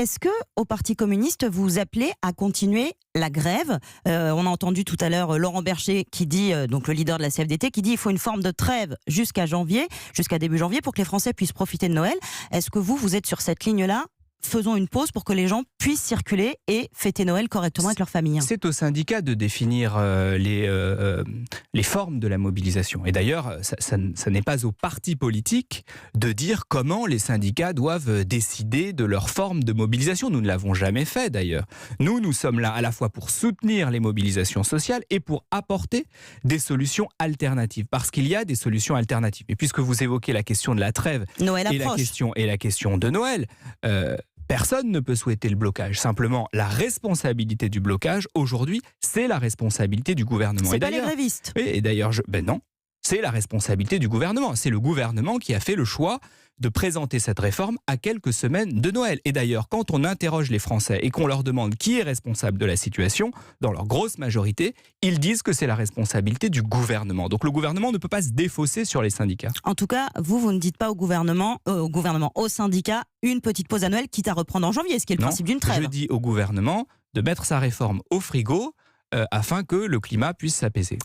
Est-ce que au Parti communiste, vous appelez à continuer la grève? On a entendu tout à l'heure Laurent Berger qui dit, donc le leader de la CFDT, qui dit qu'il faut une forme de trêve jusqu'à début janvier, pour que les Français puissent profiter de Noël. Est-ce que vous êtes sur cette ligne-là? Faisons une pause pour que les gens puissent circuler et fêter Noël correctement avec leur famille. C'est aux syndicats de définir les formes de la mobilisation. Et d'ailleurs, ça n'est pas aux partis politiques de dire comment les syndicats doivent décider de leur forme de mobilisation. Nous ne l'avons jamais fait d'ailleurs. Nous sommes là à la fois pour soutenir les mobilisations sociales et pour apporter des solutions alternatives. Parce qu'il y a des solutions alternatives. Et puisque vous évoquez la question de la trêve Noël approche. la question de Noël, personne ne peut souhaiter le blocage. Simplement, la responsabilité du blocage, aujourd'hui, c'est la responsabilité du gouvernement. C'est pas les grévistes. Et d'ailleurs, non, c'est la responsabilité du gouvernement. C'est le gouvernement qui a fait le choix de présenter cette réforme à quelques semaines de Noël. Et d'ailleurs, quand on interroge les Français et qu'on leur demande qui est responsable de la situation, dans leur grosse majorité, ils disent que c'est la responsabilité du gouvernement. Donc le gouvernement ne peut pas se défausser sur les syndicats. En tout cas, vous ne dites pas aux syndicats, une petite pause à Noël, quitte à reprendre en janvier, ce qui est le principe d'une trêve. Je dis au gouvernement de mettre sa réforme au frigo afin que le climat puisse s'apaiser.